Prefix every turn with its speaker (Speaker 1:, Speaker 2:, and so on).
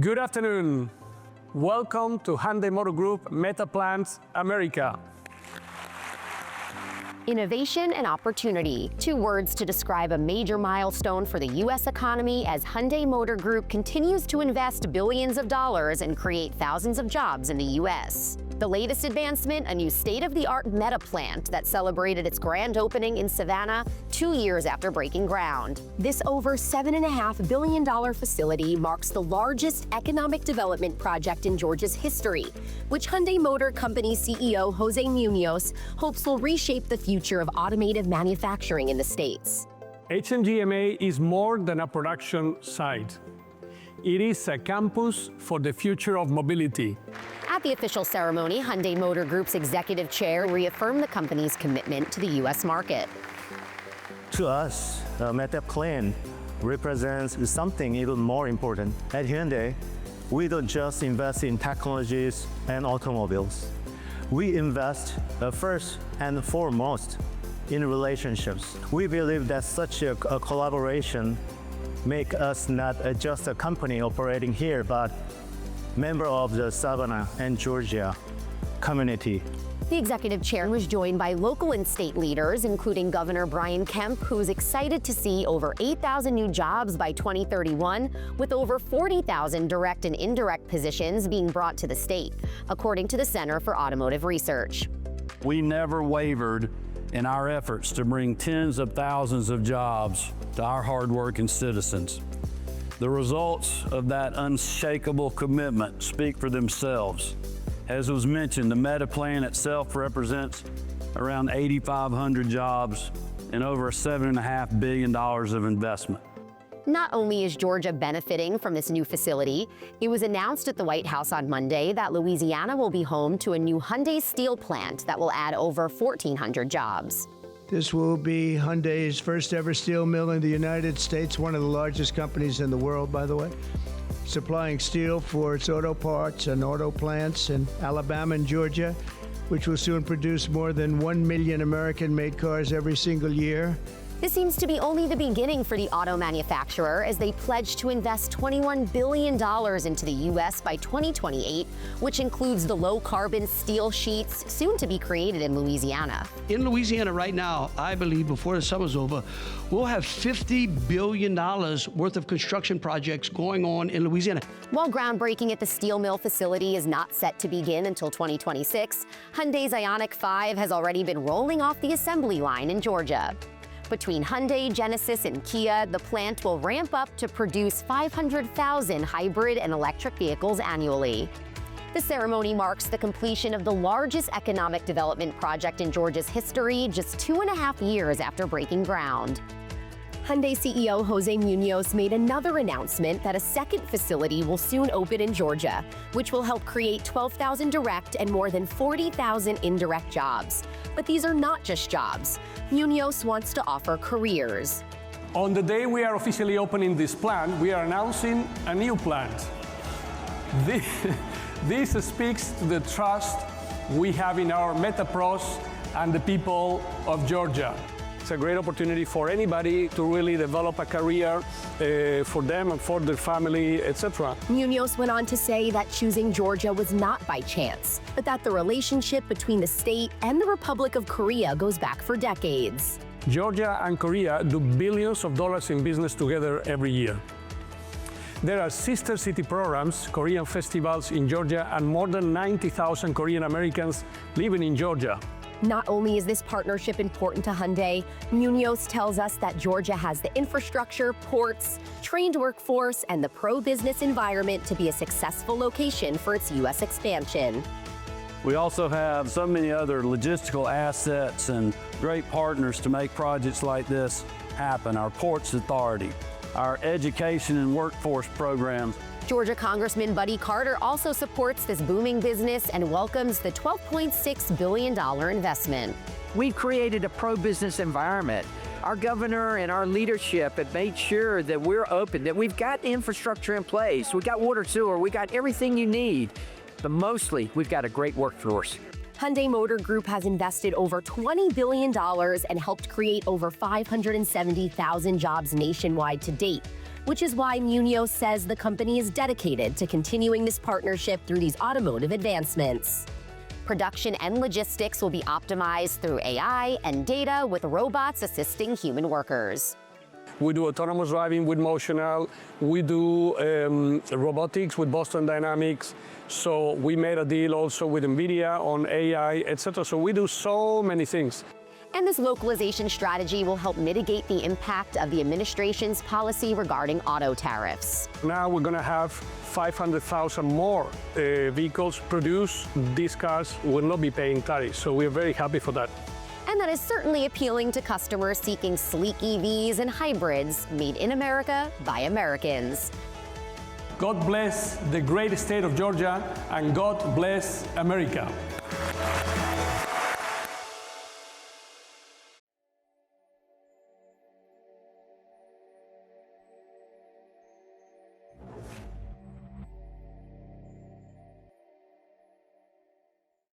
Speaker 1: Good afternoon. Welcome to Hyundai Motor Group Metaplant America.
Speaker 2: Innovation and opportunity, two words to describe a major milestone for the U.S. economy as Hyundai Motor Group continues to invest billions of dollars and create thousands of jobs in the U.S. The latest advancement, a new state-of-the-art Metaplant that celebrated its grand opening in Savannah 2 years after breaking ground. This over $7.5 billion facility marks the largest economic development project in Georgia's history, which Hyundai Motor Company CEO José Muñoz hopes will reshape the future of automotive manufacturing in the States.
Speaker 1: HMGMA is more than a production site. It is a campus for the future of mobility.
Speaker 2: At the official ceremony, Hyundai Motor Group's executive chair reaffirmed the company's commitment to the U.S. market.
Speaker 3: To us, Metaplant represents something even more important. At Hyundai, we don't just invest in technologies and automobiles. We invest first and foremost in relationships. We believe that such a collaboration make us not just a company operating here, but member of the Savannah and Georgia community.
Speaker 2: The executive chair was joined by local and state leaders, including Governor Kemp, who is excited to see over 8,000 new jobs by 2031, with over 40,000 direct and indirect positions being brought to the state, according to the Center for Automotive Research.
Speaker 4: We never wavered in our efforts to bring tens of thousands of jobs to our hardworking citizens. The results of that unshakable commitment speak for themselves. As was mentioned, the Metaplant itself represents around 8,500 jobs and over $7.5 billion of investment.
Speaker 2: Not only is Georgia benefiting from this new facility, it was announced at the White House on Monday that Louisiana will be home to a new Hyundai steel plant that will add over 1,400 jobs.
Speaker 5: This will be Hyundai's first ever steel mill in the United States, one of the largest companies in the world, by the way, supplying steel for its auto parts and auto plants in Alabama and Georgia, which will soon produce more than 1 million American-made cars every single year.
Speaker 2: This seems to be only the beginning for the auto manufacturer as they pledge to invest $21 billion into the U.S. by 2028, which includes the low-carbon steel sheets soon to be created in Louisiana.
Speaker 6: In Louisiana right now, I believe before the summer's over, we'll have $50 billion worth of construction projects going on in Louisiana.
Speaker 2: While groundbreaking at the steel mill facility is not set to begin until 2026, Hyundai's Ioniq 5 has already been rolling off the assembly line in Georgia. Between Hyundai, Genesis, and Kia, the plant will ramp up to produce 500,000 hybrid and electric vehicles annually. The ceremony marks the completion of the largest economic development project in Georgia's history, just 2.5 years after breaking ground. Hyundai CEO José Muñoz made another announcement that a second facility will soon open in Georgia, which will help create 12,000 direct and more than 40,000 indirect jobs. But these are not just jobs. Muñoz wants to offer careers.
Speaker 1: On the day we are officially opening this plant, we are announcing a new plant. This speaks to the trust we have in our Metapros and the people of Georgia. It's a great opportunity for anybody to really develop a career for them and for their family, etc.
Speaker 2: Muñoz went on to say that choosing Georgia was not by chance, but that the relationship between the state and the Republic of Korea goes back for decades.
Speaker 1: Georgia and Korea do billions of dollars in business together every year. There are sister city programs, Korean festivals in Georgia, and more than 90,000 Korean Americans living in Georgia.
Speaker 2: Not only is this partnership important to Hyundai, Muñoz tells us that Georgia has the infrastructure, ports, trained workforce, and the pro-business environment to be a successful location for its U.S. expansion.
Speaker 4: We also have so many other logistical assets and great partners to make projects like this happen. Our Ports Authority, our education and workforce programs.
Speaker 2: Georgia Congressman Buddy Carter also supports this booming business and welcomes the $12.6 billion investment.
Speaker 7: We've created a pro-business environment. Our governor and our leadership have made sure that we're open, that we've got infrastructure in place. We've got water, sewer, we got everything you need. But mostly, we've got a great workforce.
Speaker 2: Hyundai Motor Group has invested over $20 billion and helped create over 570,000 jobs nationwide to date, which is why Muñoz says the company is dedicated to continuing this partnership through these automotive advancements. Production and logistics will be optimized through AI and data, with robots assisting human workers.
Speaker 1: We do autonomous driving with Motional. We do robotics with Boston Dynamics. So we made a deal also with NVIDIA on AI, etc. So we do so many things.
Speaker 2: And this localization strategy will help mitigate the impact of the administration's policy regarding auto tariffs.
Speaker 1: Now we're going to have 500,000 more vehicles produced. These cars will not be paying tariffs. So we're very happy for that.
Speaker 2: And that is certainly appealing to customers seeking sleek EVs and hybrids made in America by Americans.
Speaker 1: God bless the great state of Georgia, and God bless America.